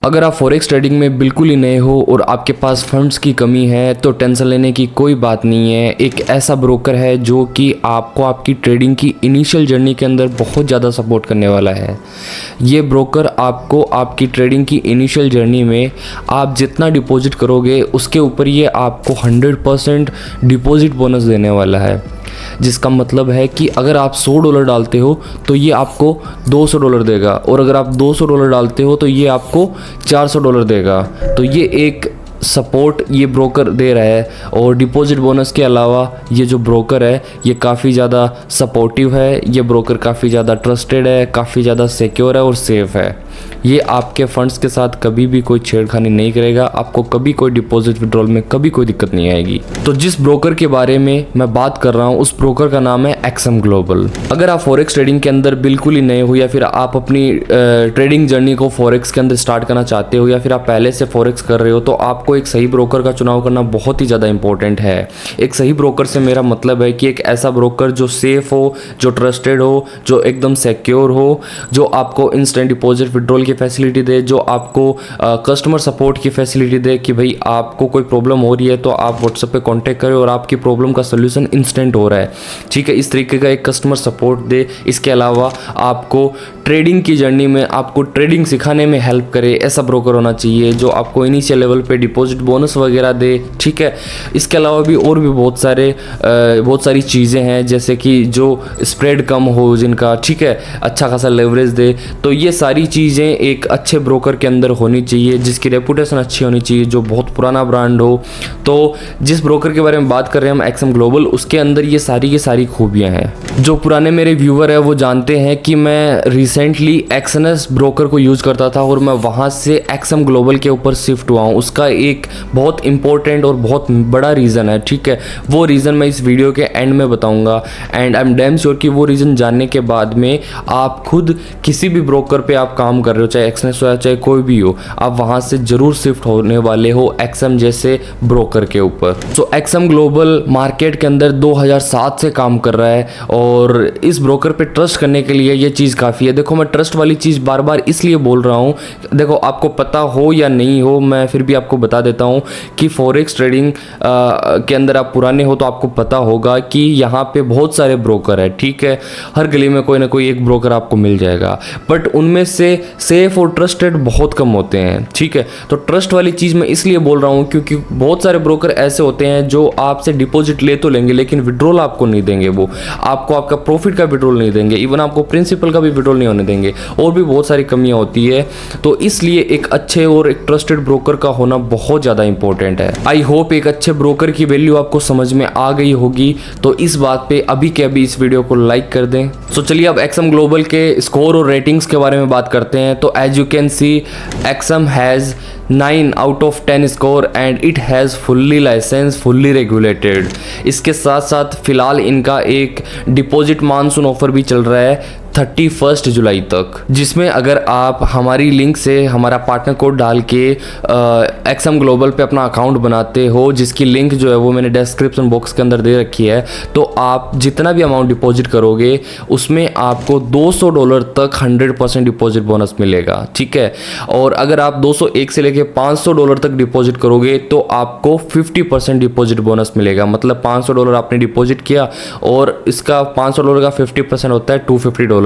अगर आप forex trading में बिल्कुल ही नए हो और आपके पास फंड्स की कमी है तो टेंशन लेने की कोई बात नहीं है। एक ऐसा ब्रोकर है जो कि आपको आपकी ट्रेडिंग की इनिशियल जर्नी के अंदर बहुत ज़्यादा सपोर्ट करने वाला है। ये ब्रोकर आपको आपकी ट्रेडिंग की इनिशियल जर्नी में आप जितना डिपॉजिट करोगे उसके ऊपर ये आपको 100% डिपॉजिट बोनस देने वाला है, जिसका मतलब है कि अगर आप $100 डालते हो तो ये आपको $200 देगा, और अगर आप $200 डालते हो तो ये आपको $400 देगा। तो ये एक सपोर्ट ये ब्रोकर दे रहा है। और डिपॉजिट बोनस के अलावा ये जो ब्रोकर है ये काफ़ी ज़्यादा सपोर्टिव है, ये ब्रोकर काफ़ी ज़्यादा ट्रस्टेड है, काफ़ी ज़्यादा सिक्योर है और सेफ़ है। ये आपके फंड्स के साथ कभी भी कोई छेड़खानी नहीं करेगा, आपको कभी कोई डिपॉजिट विड्रॉल में कभी कोई दिक्कत नहीं आएगी। तो जिस ब्रोकर के बारे में मैं बात कर रहा हूँ उस ब्रोकर का नाम है एक्सएम ग्लोबल। अगर आप फॉरेक्स ट्रेडिंग के अंदर बिल्कुल ही नए हो या फिर आप अपनी ट्रेडिंग जर्नी को फॉरेक्स के अंदर स्टार्ट करना चाहते हो या फिर आप पहले से फॉरेक्स कर रहे हो तो आपको एक सही ब्रोकर का चुनाव करना बहुत ही ज़्यादा इंपॉर्टेंट है। एक सही ब्रोकर से मेरा मतलब है कि एक ऐसा ब्रोकर जो सेफ हो, जो ट्रस्टेड हो, जो एकदम सिक्योर हो, जो आपको इंस्टेंट डिपॉजिट विड्रॉल की फैसिलिटी दे, जो आपको कस्टमर सपोर्ट की फैसिलिटी दे कि भाई आपको कोई प्रॉब्लम हो रही है तो आप व्हाट्सएप पे कांटेक्ट करें और आपकी प्रॉब्लम का सोल्यूशन इंस्टेंट हो रहा है। ठीक है, इस तरीके का एक कस्टमर सपोर्ट दे। इसके अलावा आपको ट्रेडिंग की जर्नी में आपको ट्रेडिंग सिखाने में हेल्प करे, ऐसा ब्रोकर होना चाहिए जो आपको इनिशियल लेवल पे डिपॉजिट बोनस वगैरह दे। ठीक है, इसके अलावा भी और भी बहुत सारी चीज़ें हैं, जैसे कि जो स्प्रेड कम हो जिनका, ठीक है, अच्छा खासा लेवरेज दे। तो ये सारी चीज़ें एक अच्छे ब्रोकर के अंदर होनी चाहिए, जिसकी रेपुटेशन अच्छी होनी चाहिए, जो बहुत पुराना ब्रांड हो। तो जिस ब्रोकर के बारे में बात कर रहे हैं हम एक्सएम ग्लोबल, उसके अंदर ये सारी खूबियाँ हैं। जो पुराने मेरे व्यूवर है वो जानते हैं कि मैं रिसेंटली एक्सएनएस ब्रोकर को यूज़ करता था और मैं वहाँ से एक्सएम ग्लोबल के ऊपर शिफ्ट हुआ हूँ। उसका एक बहुत इंपॉर्टेंट और बहुत बड़ा रीज़न है। ठीक है, वो रीज़न मैं इस वीडियो के एंड में बताऊंगा and I am damn sure कि वो रीज़न जानने के बाद में आप खुद किसी भी ब्रोकर पे आप काम कर रहे हो, चाहे एक्सएनएस हो या चाहे कोई भी हो, आप वहाँ से ज़रूर शिफ्ट होने वाले हो एक्सएम जैसे ब्रोकर के ऊपर। सो एक्सएम ग्लोबल मार्केट के अंदर 2007 से काम कर रहा है और इस ब्रोकर पे ट्रस्ट करने के लिए ये चीज़ काफ़ी है। देखो, मैं ट्रस्ट वाली चीज़ बार बार इसलिए बोल रहा हूँ, देखो आपको पता हो या नहीं हो, मैं फिर भी आपको बता देता हूँ कि फॉरेक्स ट्रेडिंग के अंदर आप पुराने हो तो आपको पता होगा कि यहाँ पे बहुत सारे ब्रोकर है। ठीक है, हर गली में कोई ना कोई एक ब्रोकर आपको मिल जाएगा, बट उनमें से सेफ और ट्रस्टेड बहुत कम होते हैं। ठीक है, तो ट्रस्ट वाली चीज़ मैं इसलिए बोल रहा हूँ क्योंकि बहुत सारे ब्रोकर ऐसे होते हैं जो आपसे डिपॉजिट ले तो लेंगे लेकिन विड्रॉल आपको नहीं देंगे, वो आपको आपका प्रॉफिट का विड्रॉल नहीं देंगे, इवन आपको प्रिंसिपल का भी विड्रॉल नहीं होने देंगे, और भी बहुत सारी कमियाँ होती है। तो इसलिए एक अच्छे और एक ट्रस्टेड ब्रोकर का होना बहुत ज़्यादा इंपॉर्टेंट है। आई होप एक अच्छे ब्रोकर की वैल्यू आपको समझ में आ गई होगी। तो इस बात पे अभी के अभी इस वीडियो को लाइक कर दें। तो चलिए अब एक्सएम ग्लोबल के स्कोर और रेटिंग्स के बारे में बात करते हैं। तो as you can see XM has 9 out of 10 score and it has fully licence, fully regulated. इसके साथ साथ फिलहाल इनका एक डिपॉजिट मानसून ऑफर भी चल रहा है 31 जुलाई तक, जिसमें अगर आप हमारी लिंक से हमारा पार्टनर कोड डाल के एक्सएम ग्लोबल पे अपना अकाउंट बनाते हो, जिसकी लिंक जो है वो मैंने डिस्क्रिप्शन बॉक्स के अंदर दे रखी है, तो आप जितना भी अमाउंट डिपॉजिट करोगे उसमें आपको $200 तक 100% डिपॉजिट बोनस मिलेगा। ठीक है, और अगर आप 201 से लेके $500 तक डिपॉजिट करोगे तो आपको 50% डिपॉजिट बोनस मिलेगा। मतलब $500 आपने डिपॉजिट किया और इसका $500 का 50% होता है $250,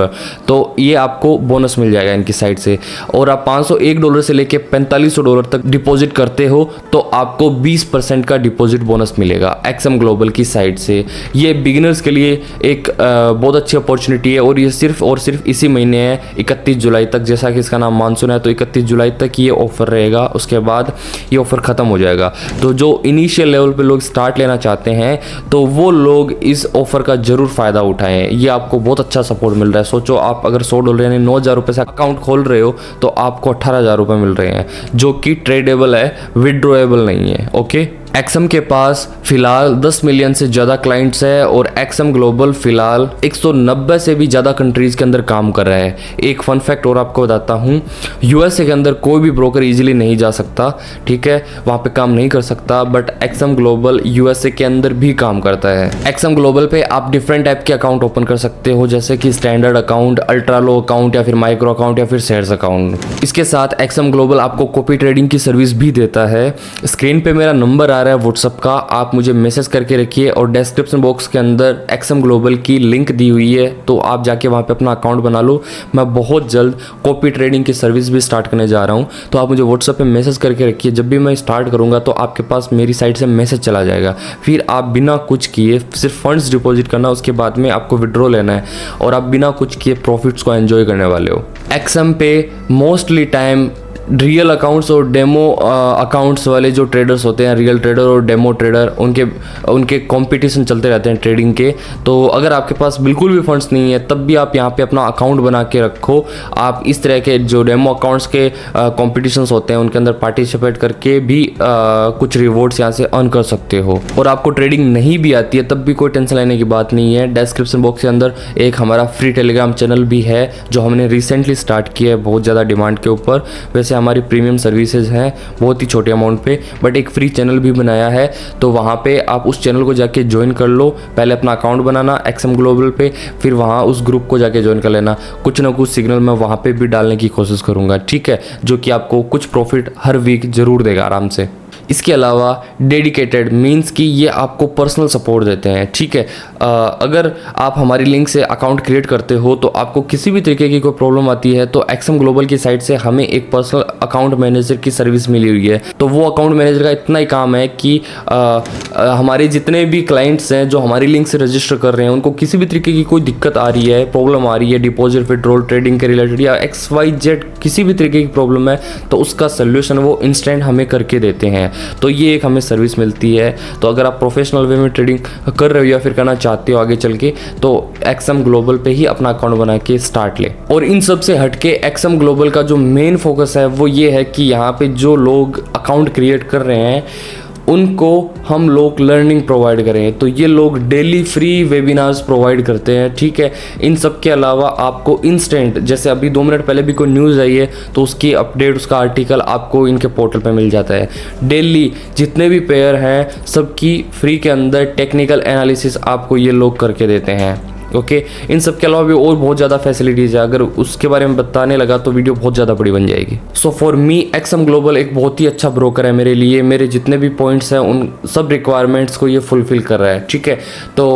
तो ये आपको बोनस मिल जाएगा इनकी साइड से। और आप $501 से लेके $4500 तक डिपॉजिट करते हो तो आपको 20% का डिपॉजिट बोनस मिलेगा एक्सएम ग्लोबल की साइड से। ये बिगिनर्स के लिए एक बहुत अच्छी अपॉर्चुनिटी है और ये सिर्फ और सिर्फ इसी महीने है 31 जुलाई तक, जैसा कि इसका नाम मानसून है तो 31 जुलाई तक ये ऑफर रहेगा, उसके बाद ये ऑफर ख़त्म हो जाएगा। तो जो इनिशियल लेवल पे लोग स्टार्ट लेना चाहते हैं तो वो लोग इस ऑफर का ज़रूर फ़ायदा उठाएं। ये आपको बहुत अच्छा सपोर्ट मिल रहा है। सोचो, आप अगर $100 यानी 9,000 रुपये से अकाउंट खोल रहे हो तो आपको 18,000 रुपये मिल रहे हैं, जो कि ट्रेडेबल है, विड्रॉएबल नहीं है। ओके, एक्सएम के पास फिलहाल 10 मिलियन से ज़्यादा क्लाइंट्स है और एक्सएम ग्लोबल फिलहाल 190 से भी ज़्यादा कंट्रीज़ के अंदर काम कर रहा है। एक फन फैक्ट और आपको बताता हूँ, यूएसए के अंदर कोई भी ब्रोकर इजीली नहीं जा सकता, ठीक है, वहाँ पे काम नहीं कर सकता, बट एक्सएम ग्लोबल यूएसए के अंदर भी काम करता है। एक्सएम ग्लोबल पे आप डिफरेंट टाइप के अकाउंट ओपन कर सकते हो, जैसे कि standard account, ultra low account या फिर माइक्रो अकाउंट या फिर शेयर्स अकाउंट। इसके साथ एक्सएम ग्लोबल आपको कॉपी ट्रेडिंग की सर्विस भी देता है। स्क्रीन पे मेरा नंबर आ रहा है व्हाट्सअप का, आप मुझे मैसेज करके रखिए और डिस्क्रिप्शन बॉक्स के अंदर एक्सएम ग्लोबल की लिंक दी हुई है, तो आप जाके वहाँ पे अपना अकाउंट बना लो। मैं बहुत जल्द कॉपी ट्रेडिंग की सर्विस भी स्टार्ट करने जा रहा हूँ, तो आप मुझे व्हाट्सअप पे मैसेज करके रखिए। जब भी मैं स्टार्ट करूँगा तो आपके पास मेरी साइट से मैसेज चला जाएगा, फिर आप बिना कुछ किए सिर्फ फंड्स डिपॉजिट करना, उसके बाद में आपको विड्रॉ लेना है और आप बिना कुछ किए प्रॉफिट्स को एंजॉय करने वाले हो। एक्सएम पे मोस्टली टाइम रियल अकाउंट्स और डेमो अकाउंट्स वाले जो ट्रेडर्स होते हैं, रियल ट्रेडर और डेमो ट्रेडर, उनके कंपटीशन चलते रहते हैं ट्रेडिंग के। तो अगर आपके पास बिल्कुल भी फंड्स नहीं है तब भी आप यहाँ पे अपना अकाउंट बना के रखो। आप इस तरह के जो डेमो अकाउंट्स के कॉम्पिटिशन्स होते हैं उनके अंदर पार्टिसिपेट करके भी कुछ रिवॉर्ड्स यहाँ से अर्न कर सकते हो। और आपको ट्रेडिंग नहीं भी आती है तब भी कोई टेंशन लेने की बात नहीं है। डिस्क्रिप्शन बॉक्स के अंदर एक हमारा फ्री टेलीग्राम चैनल भी है जो हमने रिसेंटली स्टार्ट किया है, बहुत ज़्यादा डिमांड के ऊपर। वैसे हमारी प्रीमियम सर्विसेज हैं बहुत ही छोटे अमाउंट पे, बट एक फ्री चैनल भी बनाया है, तो वहाँ पे आप उस चैनल को जाके ज्वाइन कर लो। पहले अपना अकाउंट बनाना एक्सएम ग्लोबल पे, फिर वहाँ उस ग्रुप को जाके ज्वाइन कर लेना। कुछ ना कुछ सिग्नल मैं वहाँ पे भी डालने की कोशिश करूँगा, ठीक है, जो कि आपको कुछ प्रॉफिट हर वीक ज़रूर देगा आराम से। इसके अलावा डेडिकेटेड मींस कि ये आपको पर्सनल सपोर्ट देते हैं, ठीक है। अगर आप हमारी लिंक से अकाउंट क्रिएट करते हो तो आपको किसी भी तरीके की कोई प्रॉब्लम आती है तो एक्सएम ग्लोबल की साइट से हमें एक पर्सनल अकाउंट मैनेजर की सर्विस मिली हुई है। तो वो अकाउंट मैनेजर का इतना ही काम है कि हमारे जितने भी क्लाइंट्स हैं जो हमारी लिंक से रजिस्टर कर रहे हैं, उनको किसी भी तरीके की कोई दिक्कत आ रही है, प्रॉब्लम आ रही है, डिपॉजिट विड्रॉल ट्रेडिंग के रिलेटेड या XYZ किसी भी तरीके की प्रॉब्लम है, तो उसका सोल्यूशन वो इंस्टेंट हमें करके देते हैं। तो ये एक हमें सर्विस मिलती है। तो अगर आप प्रोफेशनल वे में ट्रेडिंग कर रहे हो या फिर करना चाहते हो आगे चल के, तो एक्सएम ग्लोबल पे ही अपना अकाउंट बना के स्टार्ट ले। और इन सब से हटके एक्सएम ग्लोबल का जो मेन फोकस है वो ये है कि यहाँ पे जो लोग अकाउंट क्रिएट कर रहे हैं उनको हम लोग लर्निंग प्रोवाइड करें। तो ये लोग डेली फ्री वेबिनार्स प्रोवाइड करते हैं, ठीक है। इन सब के अलावा आपको इंस्टेंट, जैसे अभी 2 मिनट पहले भी कोई न्यूज़ आई है तो उसकी अपडेट, उसका आर्टिकल आपको इनके पोर्टल पे मिल जाता है। डेली जितने भी पेयर हैं सबकी फ्री के अंदर टेक्निकल एनालिसिस आपको ये लोग करके देते हैं, ओके। इन सब के अलावा भी और बहुत ज़्यादा फैसिलिटीज़ है, अगर उसके बारे में बताने लगा तो वीडियो बहुत ज़्यादा बड़ी बन जाएगी। So for me XM global एक बहुत ही अच्छा ब्रोकर है मेरे लिए। मेरे जितने भी पॉइंट्स हैं उन सब रिक्वायरमेंट्स को ये फुलफिल कर रहा है, ठीक है। तो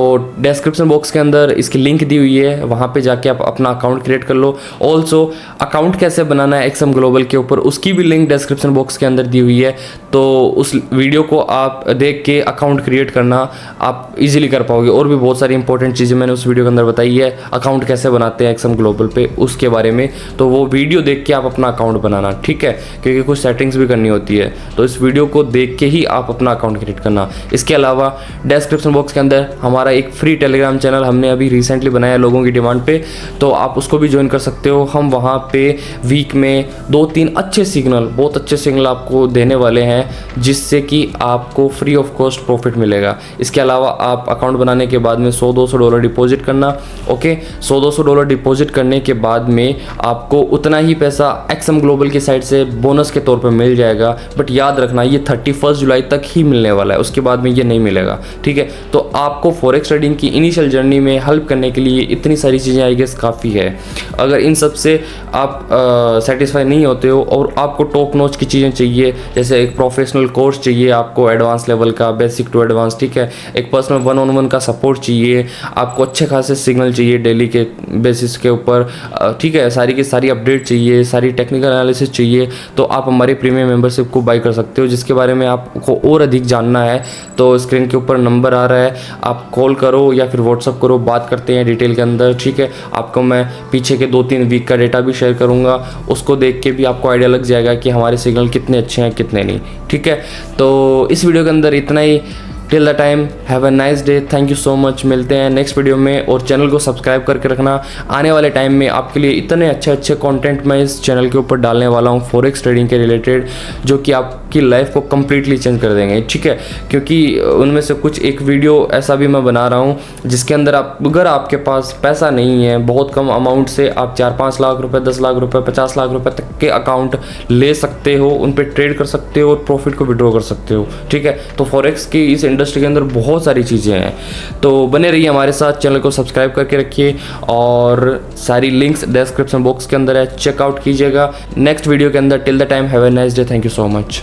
डिस्क्रिप्शन बॉक्स के अंदर इसकी लिंक दी हुई है, वहाँ पर जाके आप अपना अकाउंट क्रिएट कर लो। ऑल्सो अकाउंट कैसे बनाना है एक्सएम ग्लोबल के ऊपर, उसकी भी लिंक डिस्क्रिप्शन बॉक्स के अंदर दी हुई है, तो उस वीडियो को आप देख के अकाउंट क्रिएट करना आप इजीली कर पाओगे। और भी बहुत सारी इंपॉर्टेंट चीज़ें मैंने उस वीडियो के अंदर बताई है, अकाउंट कैसे बनाते हैं एक्सएम ग्लोबल पे उसके बारे में, तो वो वीडियो देख के आप अपना अकाउंट बनाना, ठीक है, क्योंकि कुछ सेटिंग्स भी करनी होती है, तो इस वीडियो को देख के ही आप अपना अकाउंट क्रिएट करना। इसके अलावा डिस्क्रिप्शन बॉक्स के अंदर हमारा एक फ्री टेलीग्राम चैनल हमने अभी रिसेंटली बनाया है लोगों की डिमांड पे, तो आप उसको भी ज्वाइन कर सकते हो। हम वहाँ पे वीक में 2-3 अच्छे सिग्नल, बहुत अच्छे सिग्नल आपको देने वाले हैं, जिससे कि आपको फ्री ऑफ कॉस्ट प्रॉफिट मिलेगा। इसके अलावा आप अकाउंट बनाने के बाद में $100-200 डिपॉजिट करना, ओके। $100-200 डिपॉजिट करने के बाद में आपको उतना ही पैसा एक्सएम ग्लोबल की साइड से बोनस के तौर पे मिल जाएगा, बट याद रखना ये 31 जुलाई तक ही मिलने वाला है, उसके बाद में ये नहीं मिलेगा, ठीक है। तो आपको फॉरेक्स ट्रेडिंग की इनिशियल जर्नी में हेल्प करने के लिए इतनी सारी चीज़ें आई गेस काफ़ी है। अगर इन सब से आप सेटिस्फाई नहीं होते हो और आपको टॉप नॉच की चीज़ें चाहिए, जैसे एक प्रोफेशनल कोर्स चाहिए आपको एडवांस लेवल का, बेसिक टू एडवांस, ठीक है, एक पर्सनल 1-on-1 का सपोर्ट चाहिए, आपको अच्छे खासे सिग्नल चाहिए डेली के बेसिस के ऊपर, ठीक है, सारी की सारी अपडेट चाहिए, सारी टेक्निकल एनालिसिस चाहिए, तो आप हमारे प्रीमियम मेंबरशिप को बाई कर सकते हो। जिसके बारे में आपको और अधिक जानना है तो स्क्रीन के ऊपर नंबर आ रहा है, आप कॉल करो या फिर व्हाट्सअप करो, बात करते हैं डिटेल के अंदर, ठीक है। आपको मैं पीछे के 2-3 वीक का डेटा भी शेयर करूँगा, उसको देख के भी आपको आइडिया लग जाएगा कि हमारे सिग्नल कितने अच्छे हैं कितने नहीं, ठीक है। तो इस वीडियो के अंदर इतना ही। Till the time have a nice day, thank you so much. मिलते हैं नेक्स्ट वीडियो में और चैनल को सब्सक्राइब करके रखना। आने वाले टाइम में आपके लिए इतने अच्छे कंटेंट मैं इस चैनल के ऊपर डालने वाला हूँ फॉरेक्स ट्रेडिंग के रिलेटेड, जो कि आपकी लाइफ को कम्प्लीटली चेंज कर देंगे, ठीक है। क्योंकि उनमें से कुछ एक वीडियो ऐसा भी मैं बना रहा हूँ जिसके अंदर अगर आपके पास पैसा नहीं है, बहुत कम अमाउंट से आप 4-5 लाख रुपए, 10 लाख रुपए, 50 लाख रुपए तक के अकाउंट ले सकते हो, उन पे ट्रेड कर सकते हो और प्रॉफिट को विड्रॉ कर सकते हो, ठीक है। तो फॉरेक्स की इस इंडस्ट्री के अंदर बहुत सारी चीज़ें हैं, तो बने रहिए हमारे साथ, चैनल को सब्सक्राइब करके रखिए और सारी लिंक्स डिस्क्रिप्शन बॉक्स के अंदर है, चेकआउट कीजिएगा नेक्स्ट वीडियो के अंदर। Till the time have a nice day, thank you so much.